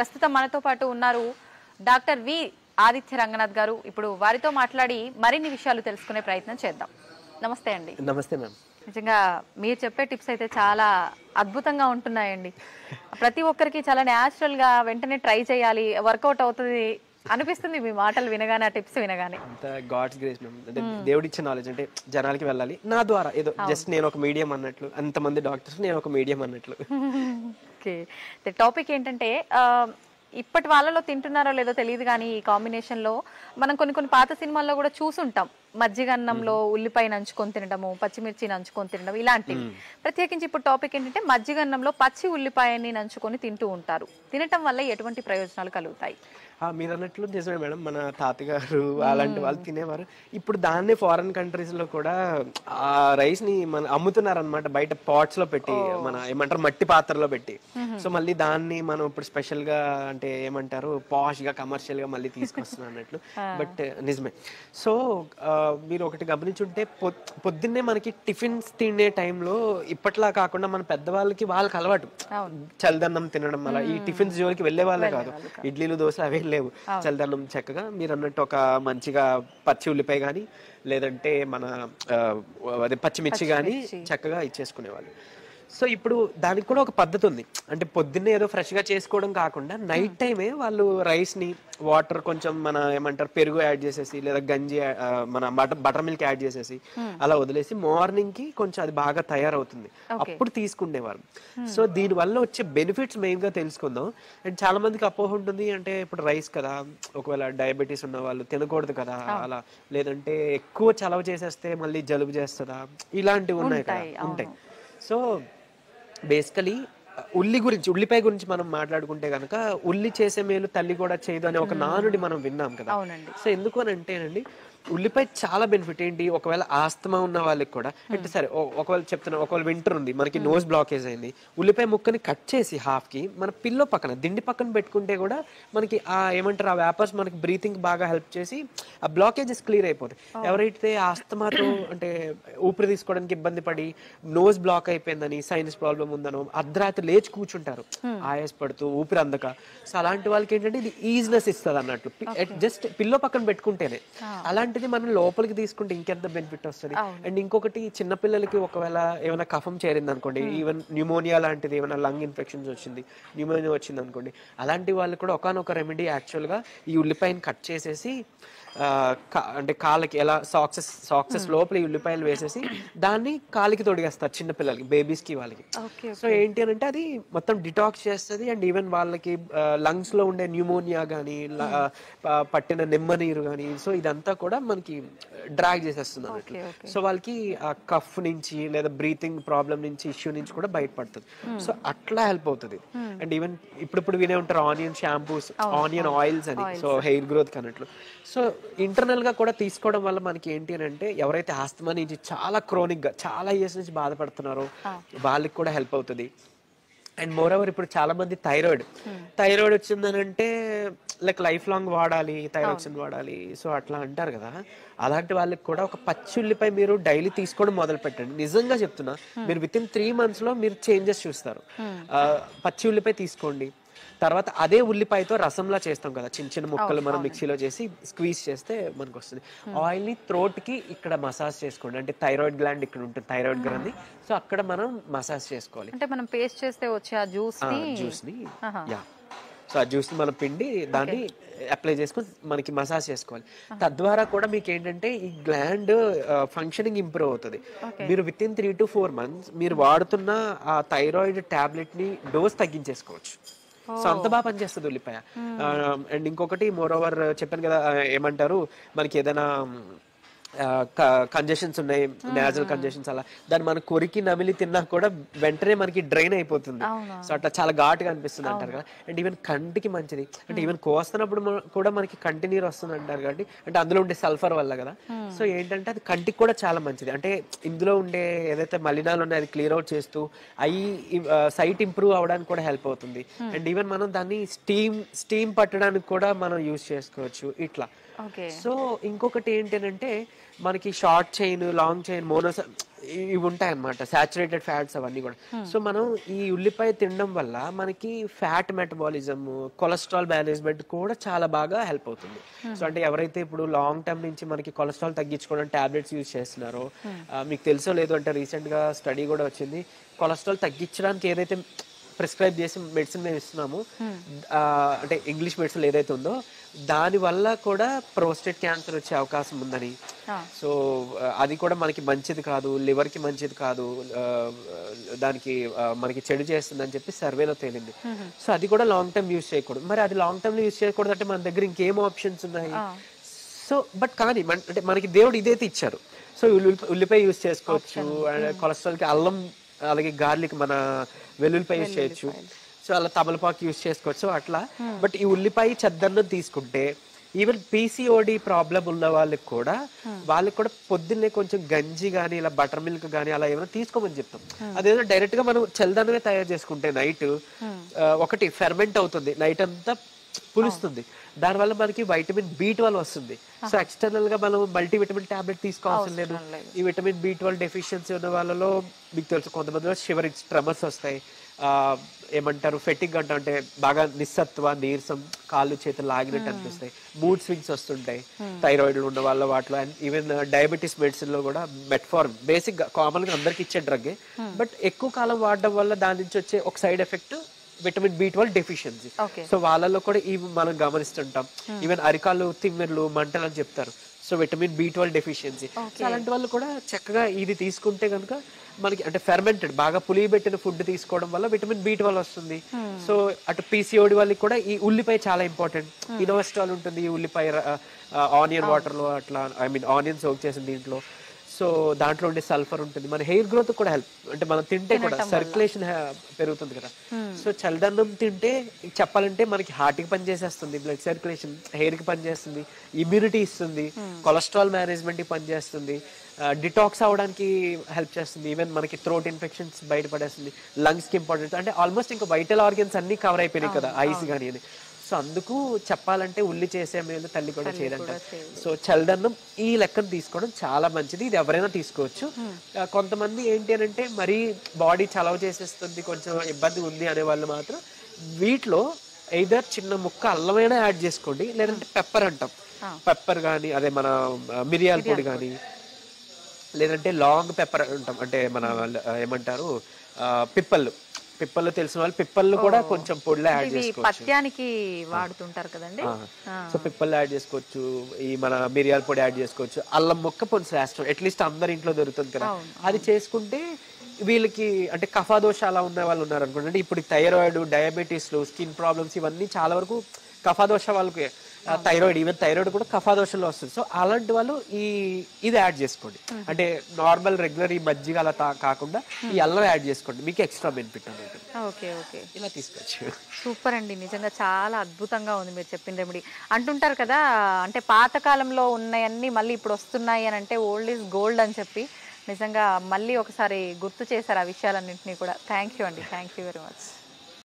ప్రస్తుతం మనతో పాటు ఉన్నారు డాక్టర్ వి ఆదిత్య రంగనాథ్ గారు. ఇప్పుడు వారితో మాట్లాడి మరిన్ని విషయాలు తెలుసుకునే ప్రయత్నం చేద్దాం. నమస్తే అండి. నమస్తే మ్యామ్. నిజంగా మీరు చెప్పే టిప్స్ అయితే చాలా అద్భుతంగా ఉంటున్నాయండి. ప్రతి ఒక్కరికి చాలా న్యాచురల్ గా వెంటనే ట్రై చేయాలి, వర్కౌట్ అవుతుంది అనిపిస్తుంది మీ మాటలు వినగానే, ఆ టిప్స్ వినగానే. అంత గాడ్స్ గ్రేస్ మ్యామ్. అంటే దేవుడిచ్చే నాలెడ్జ్, అంటే జనాలకి వెళ్ళాలి నా ద్వారా, ఏదో జస్ట్ నేను ఒక మీడియం అన్నట్లు, అంతమంది డాక్టర్స్ నేను ఒక మీడియం అన్నట్లు. ఓకే, టాపిక్ ఏంటంటే ఇప్పటి వాళ్ళలో తింటున్నారో లేదో తెలియదు కానీ ఈ కాంబినేషన్ లో మనం కొన్ని పాత సినిమాల్లో కూడా చూసుంటాం. మజ్జిగన్నంలో ఉల్లిపాయ నంచుకొని తినడము, పచ్చిమిర్చి నంచుకొని తినడం, ఇలాంటివి. ప్రత్యేకించి ఇప్పుడు టాపిక్ ఏంటంటే మజ్జిగన్నంలో పచ్చి ఉల్లిపాయని నంచుకొని తింటూ ఉంటారు. తినటం వల్ల ఎటువంటి ప్రయోజనాలు కలుగుతాయి? మీరు అన్నట్లు నిజమే మేడం. మన తాతగారు అలాంటి వాళ్ళు తినేవారు. ఇప్పుడు దాన్నే ఫారెన్ కంట్రీస్ లో కూడా ఆ రైస్ ని మన అమ్ముతున్నారు అనమాట, బయట పాట్స్ లో పెట్టి, మన ఏమంటారు మట్టి పాత్రలో పెట్టి. సో మళ్ళీ దాన్ని మనం ఇప్పుడు స్పెషల్ గా, అంటే ఏమంటారు పాష్ గా, కమర్షియల్ గా మళ్ళీ తీసుకొస్తున్నాం అన్నట్లు. బట్ నిజమే. సో మీరు ఒకటి గమనించుంటే, పొద్దున్నే మనకి టిఫిన్స్ తినే టైంలో ఇప్పట్లా కాకుండా మన పెద్దవాళ్ళకి వాళ్ళకి అలవాటు చల్దన్నం తినడం. అలా ఈ టిఫిన్స్ జోలికి వెళ్లే వాళ్ళే కాదు, ఇడ్లీలు దోశ అవే లేవు. చల్దన్నం చక్కగా మీరు అన్నట్టు ఒక మంచిగా పచ్చి ఉల్లిపాయ కానీ, లేదంటే మన అదే పచ్చిమిర్చి కానీ చక్కగా ఇచ్చేసుకునేవాళ్ళు. సో ఇప్పుడు దానికి కూడా ఒక పద్ధతి ఉంది. అంటే పొద్దున్నే ఏదో ఫ్రెష్ గా చేసుకోవడం కాకుండా నైట్ టైమే వాళ్ళు రైస్ ని వాటర్ కొంచెం మన ఏమంటారు పెరుగు యాడ్ చేసేసి, లేదా గంజి మన బటర్ మిల్క్ యాడ్ చేసేసి అలా వదిలేసి మార్నింగ్ కి కొంచెం అది బాగా తయారవుతుంది, అప్పుడు తీసుకునేవారు. సో దీని వల్ల వచ్చే బెనిఫిట్స్ మెయిన్ గా తెలుసుకుందాం. అండ్ చాలా మందికి అపోహ ఉంటుంది, అంటే ఇప్పుడు రైస్ కదా, ఒకవేళ డయాబెటీస్ ఉన్న వాళ్ళు తినకూడదు కదా అలా, లేదంటే ఎక్కువ చలవ చేసేస్తే మళ్ళీ జలుబు చేస్తుందా, ఇలాంటివి ఉన్నాయి కదా, ఉంటాయి. సో బేసికలీ ఉల్లిపాయ గురించి మనం మాట్లాడుకుంటే కనుక, ఉల్లి చేసే మేలు తల్లి కూడా చేయదు అనే ఒక నానుడి మనం విన్నాం కదా. సో ఎందుకు అని అంటేనండి, ఉల్లిపాయ చాలా బెనిఫిట్ ఏంటి, ఒకవేళ ఆస్తమా ఉన్న వాళ్ళకి కూడా, అంటే సరే ఒకవేళ చెప్తున్నా, ఒకవేళ వింటర్ ఉంది, మనకి నోస్ బ్లాకేజ్ అయింది, ఉల్లిపాయ ముక్కని కట్ చేసి హాఫ్ కి మన పిల్లో పక్కన, దిండి పక్కన పెట్టుకుంటే కూడా మనకి ఆ ఏమంటారు ఆ వేపర్స్ మనకి బ్రీతింగ్ బాగా హెల్ప్ చేసి ఆ బ్లాకేజెస్ క్లియర్ అయిపోతాయి. ఎవరైతే ఆస్తమాతో, అంటే ఊపిరి తీసుకోవడానికి ఇబ్బంది పడి నోస్ బ్లాక్ అయిపోయిందని, సైనస్ ప్రాబ్లం ఉందనో, అర్ధరాత్రి లేచి కూర్చుంటారు ఆయాస పడుతూ ఊపిరి అందక. సో అలాంటి వాళ్ళకి ఏంటంటే ఇది ఈజినెస్ ఇస్తుంది అన్నట్టు, జస్ట్ పిల్లో పక్కన పెట్టుకుంటేనే. అలాంటిది మనం లోపలికి తీసుకుంటే ఇంకెంత బెనిఫిట్ వస్తుంది. అండ్ ఇంకొకటి, చిన్నపిల్లలకి ఒకవేళ ఏమైనా కఫం చేరింది అనుకోండి, ఈవెన్ న్యూమోనియా లాంటిది, ఏమైనా లంగ్ ఇన్ఫెక్షన్స్ వచ్చింది, న్యూమోనియా వచ్చింది అనుకోండి, అలాంటి వాళ్ళు కూడా ఒకానొక రెమెడీ యాక్చువల్ గా ఈ ఉల్లిపాయని కట్ చేసేసి, అంటే కాళ్ళకి ఎలా సాక్సెస్ లోపల ఈ ఉల్లిపాయలు వేసేసి దాన్ని కాలికి తొడిగేస్తారు చిన్నపిల్లలకి, బేబీస్ కి, వాళ్ళకి. సో ఏంటి అని అంటే అది మొత్తం డిటాక్స్ చేస్తుంది. అండ్ ఈవెన్ వాళ్ళకి లంగ్స్ లో ఉండే న్యూమోనియా కానీ, పట్టిన నిమ్మ నీరు కానీ, సో ఇదంతా కూడా మనకి డ్రాగ్ చేసేస్తుంది అన్నట్లు. సో వాళ్ళకి ఆ కఫ్ నుంచి, లేదా బ్రీతింగ్ ప్రాబ్లం నుంచి, ఇష్యూ నుంచి కూడా బయటపడుతుంది. సో అట్లా హెల్ప్ అవుతుంది. అండ్ ఈవెన్ ఇప్పుడు వినే ఉంటారు ఆనియన్ షాంపూస్, ఆనియన్ ఆయిల్స్ అని, సో హెయిర్ గ్రోత్ అన్నట్లు. సో ఇంటర్నల్ గా కూడా తీసుకోవడం వల్ల మనకి ఏంటి అని అంటే, ఎవరైతే ఆస్తమా నుంచి చాలా క్రోనిక్ గా చాలా ఇయర్స్ నుంచి బాధపడుతున్నారో వాళ్ళకి కూడా హెల్ప్ అవుతుంది. అండ్ మోర్ ఓవర్ ఇప్పుడు చాలా మంది థైరాయిడ్ వచ్చిందని అంటే లైక్ లైఫ్ లాంగ్ వాడాలి, థైరాక్సిన్ వాడాలి, సో అట్లా అంటారు కదా. అలాంటి వాళ్ళకి కూడా ఒక పచ్చి ఉల్లిపాయ మీరు డైలీ తీసుకోవడం మొదలు పెట్టండి. నిజంగా చెప్తున్నా, మీరు విత్ ఇన్ 3 months లో మీరు చేంజెస్ చూస్తారు. పచ్చి ఉల్లిపాయ తీసుకోండి, తర్వాత అదే ఉల్లిపాయతో రసంలా చేస్తాం కదా, చిన్న చిన్న ముక్కలు మనం మిక్సీలో చేసి స్క్వీజ్ చేస్తే మనకు వస్తుంది. ఆయిల్ ని థ్రోట్ కి ఇక్కడ మసాజ్ చేసుకోండి, అంటే థైరాయిడ్ గ్లాండ్ ఇక్కడ ఉంటుంది, థైరాయిడ్ గ్రంథి, సో అక్కడ మనం మసాజ్ చేసుకోవాలి. అంటే మనం పేస్ట్ చేస్తే వచ్చే ఆ జ్యూస్ ని సో ఆ జ్యూస్ ని మనం పిండి దాన్ని అప్లై చేసుకుని మనకి మసాజ్ చేసుకోవాలి. తద్వారా కూడా మీకు ఏంటంటే ఈ గ్లాండ్ ఫంక్షనింగ్ ఇంప్రూవ్ అవుతుంది. మీరు విత్ ఇన్ 3 to 4 months మీరు వాడుతున్న ఆ థైరాయిడ్ టాబ్లెట్ ని డోస్ తగ్గించేసుకోవచ్చు. సో అంత బాగా పనిచేస్తుంది ఉల్లిపాయ. అండ్ ఇంకొకటి మోర్ ఓవర్ చెప్పాను కదా, ఏమంటారు మనకి ఏదైనా కంజెషన్స్ ఉన్నాయి, నేజల్ కంజెషన్స్, అలా దాన్ని మనం కొరికి నమిలి తిన్నా కూడా వెంటనే మనకి డ్రైన్ అయిపోతుంది. సో అట్లా చాలా ఘాటుగా అనిపిస్తుంది అంటారు కదా. అండ్ ఈవెన్ కంటికి మంచిది, అంటే ఈవెన్ కోస్తున్నప్పుడు కూడా మనకి కంటి నీరు వస్తుంది అంటారు కాబట్టి, అంటే అందులో ఉండే సల్ఫర్ వల్ల కదా. సో ఏంటంటే అది కంటికి కూడా చాలా మంచిది. అంటే ఇందులో ఉండే ఏదైతే మలినాలు ఉన్నాయో అది క్లియర్ అవుట్ చేస్తూ సైట్ ఇంప్రూవ్ అవడానికి కూడా హెల్ప్ అవుతుంది. అండ్ ఈవెన్ మనం దాన్ని స్టీమ్ పట్టడానికి కూడా మనం యూజ్ చేసుకోవచ్చు ఇట్లా. సో ఇంకొకటి ఏంటంటే మనకి షార్ట్ చైన్, లాంగ్ చైన్, మోనోస్ ఇవి ఉంటాయి అన్నమాట, సాచురేటెడ్ ఫ్యాట్స్ అవన్నీ కూడా. సో మనం ఈ ఉల్లిపాయ తినడం వల్ల మనకి ఫ్యాట్ మెటబాలిజం, కొలెస్ట్రాల్ మేనేజ్మెంట్ కూడా చాలా బాగా హెల్ప్ అవుతుంది. సో అంటే ఎవరైతే ఇప్పుడు లాంగ్ టర్మ్ నుంచి మనకి కొలెస్ట్రాల్ తగ్గించుకోవడానికి టాబ్లెట్స్ యూజ్ చేస్తున్నారో, మీకు తెలుసో లేదో అంటే రీసెంట్ గా స్టడీ కూడా వచ్చింది, కొలెస్ట్రాల్ తగ్గించడానికి ఏదైతే ప్రిస్క్రైబ్ చేసి మెడిసిన్ మేము ఇస్తున్నాము, అంటే ఇంగ్లీష్ మెడిసిన్ ఏదైతే ఉందో దాని వల్ల కూడా ప్రోస్టేట్ క్యాన్సర్ వచ్చే అవకాశం ఉందని. సో అది కూడా మనకి మంచిది కాదు, లివర్ కి మంచిది కాదు, దానికి మనకి చెడు చేస్తుందని చెప్పి సర్వేలో తేలింది. సో అది కూడా లాంగ్ టర్మ్ యూజ్ చేయకూడదు. మరి అది లాంగ్ టర్మ్ లో యూజ్ చేయకూడదు అంటే మన దగ్గర ఇంకేం ఆప్షన్స్ ఉన్నాయి? సో బట్ కానీ అంటే మనకి దేవుడు ఇదైతే ఇచ్చారు. సో ఉల్లిపాయ యూజ్ చేసుకోవచ్చు, కొలెస్ట్రాల్ కి అల్లం, అలాగే గార్లిక్, మన వెల్లుల్లిపాయ యూజ్ చేయొచ్చు, సో అలా తమలపాకు యూజ్ చేసుకోవచ్చు అట్లా. బట్ ఈ ఉల్లిపాయ చెద్దన్నం తీసుకుంటే ఈవెన్ పీసీఓడి ప్రాబ్లం ఉన్న వాళ్ళకి కూడా పొద్దున్నే కొంచెం గంజి కానీ ఇలా బటర్ మిల్క్ కానీ అలా ఏమైనా తీసుకోమని చెప్తాం. అదేదో డైరెక్ట్ గా మనం చల్లదనమే తయారు చేసుకుంటే నైట్ ఒకటి ఫెర్మెంట్ అవుతుంది, నైట్ అంతా పులుస్తుంది, దానివల్ల మనకి వైటమిన్ B12 వస్తుంది. సో ఎక్స్టర్నల్ గా మనం మల్టీవిటమిన్ టాబ్లెట్ తీసుకోవాల్సిన లేదు. ఈ విటమిన్ B12 డెఫిషియన్సీ ఉన్న వాళ్ళలో మీకు తెలుసు కొంతమందిలో షివరింగ్, ట్రెమర్స్ వస్తాయి, ఏమంటారు ఫెటిక్ అంట, అంటే బాగా నిస్సత్వ, నీరసం, కాళ్ళు చేతులు లాగినట్టు అనిపిస్తాయి, మూడ్ స్వింగ్స్ వస్తుంటాయి థైరాయిడ్ ఉన్న వాళ్ళ వాటిలో. అండ్ ఈవెన్ డయాబెటీస్ మెడిసిన్ లో కూడా మెట్ఫార్మ్ బేసిక్ గా కామన్ గా అందరికి ఇచ్చే డ్రగ్, బట్ ఎక్కువ కాలం వాడడం వల్ల దాని నుంచి వచ్చే ఒక side effect vitamin B12 deficiency. So వాళ్ళలో కూడా ఇవి మనం గమనిస్తుంటాం. ఈవెన్ అరికాలు, తిమ్మిర్లు, మంటలు అని చెప్తారు, so vitamin B12 deficiency. So అలాంటి వాళ్ళు కూడా చక్కగా ఇది తీసుకుంటే కనుక మనకి అంటే ఫెర్మెంటెడ్, బాగా పులియబెట్టిన ఫుడ్ తీసుకోవడం వల్ల విటమిన్ B12 వస్తుంది. సో అటు పీసీఓడి వాళ్ళకి కూడా ఈ ఉల్లిపాయ చాలా ఇంపార్టెంట్. ఇనోవెస్ట్రాల్ ఉంటుంది ఈ ఉల్లిపాయ, ఆనియన్ వాటర్ లో అట్లా, ఐ మీన్ ఆనియన్ సోక్ చేసిన దీంట్లో. సో దాంట్లో ఉండే సల్ఫర్ ఉంటుంది, మన హెయిర్ గ్రోత్ కూడా హెల్ప్, అంటే మనం తింటే కూడా సర్క్యులేషన్ పెరుగుతుంది కదా. సో చల్లదన్నం తింటే చెప్పాలంటే మనకి హార్ట్ కి పనిచేసేస్తుంది, బ్లడ్ సర్క్యులేషన్, హెయిర్ కి పనిచేస్తుంది, ఇమ్యూనిటీ ఇస్తుంది, కొలెస్ట్రాల్ మేనేజ్మెంట్ కి పనిచేస్తుంది, డిటాక్స్ అవడానికి హెల్ప్ చేస్తుంది, ఈవెన్ మనకి థ్రోట్ ఇన్ఫెక్షన్స్ బయటపడేస్తుంది, లంగ్స్ కి ఇంపార్టెంట్, అంటే ఆల్మోస్ట్ ఇంకా వైటల్ ఆర్గన్స్ అన్ని కవర్ అయిపోయినాయి కదా, ఐస్ కానీ అని. సో అందుకు చెప్పాలంటే ఉల్లి చేసే మేలు తల్లి కూడా చేయదంట. సో చల్లదన్నం ఈ లెక్కను తీసుకోవడం చాలా మంచిది, ఇది ఎవరైనా తీసుకోవచ్చు. కొంతమంది ఏంటి అని అంటే మరీ బాడీ చలవ చేసేస్తుంది, కొంచెం ఇబ్బంది ఉంది అనే వాళ్ళు మాత్రం వీటిలో ఎయిదర్ చిన్న ముక్క అల్లమైనా యాడ్ చేసుకోండి, లేదంటే పెప్పర్ అంటాం, పెప్పర్ కానీ అదే మన మిరియాల పొడి కానీ, లేదంటే లాంగ్ పెప్పర్ అంటాం, అంటే మన ఏమంటారు పిప్పళ్ళు తెలిసిన వాళ్ళు పిప్పళ్ళు కూడా కొంచెం పొడిలో యాడ్ చేసుకోవచ్చు. పత్యానికి వాడుతుంటారు కదండి, సో పిప్పళ్ళు యాడ్ చేసుకోవచ్చు, ఈ మన మిరియాల పొడి యాడ్ చేసుకోవచ్చు, అల్లం ముక్క పొడి శ్రేష్టం, అట్లీస్ట్ అందరి ఇంట్లో దొరుకుతుంది కదా, అది చేసుకుంటే వీళ్ళకి అంటే కఫాదోష అలా ఉన్న వాళ్ళు ఉన్నారు అనుకోండి, అంటే ఇప్పుడు థైరాయిడ్, డయాబెటీస్, స్కిన్ ప్రాబ్లమ్స్ ఇవన్నీ చాలా వరకు కఫాదోష వాళ్ళకి, థైరాయిడ్, ఈవెన్ థైరాయిడ్ కూడా కఫాదోషంలో వస్తుంది. సో అలాంటి వాళ్ళు ఇది యాడ్ చేసుకోండి, అంటే నార్మల్ రెగ్యులర్ ఈ మజ్జిగ అలా కాకుండా ఈ అల్లం యాడ్ చేసుకోండి, మీకు ఎక్స్ట్రా బెనిఫిట్ అనేది. ఓకే ఓకే, ఇలా తీసుకోవచ్చు. సూపర్ అండి, నిజంగా చాలా అద్భుతంగా ఉంది మీరు చెప్పిన రెమెడీ. అంటుంటారు కదా, అంటే పాతకాలంలో ఉన్నాయన్నీ మళ్ళీ ఇప్పుడు వస్తున్నాయి అని అంటే ఓల్డ్ ఈజ్ గోల్డ్ అని చెప్పి, నిజంగా మళ్ళీ ఒకసారి గుర్తు చేశారు ఆ విషయాలన్నింటినీ కూడా. థ్యాంక్ యూ అండి, థ్యాంక్ యూ వెరీ మచ్.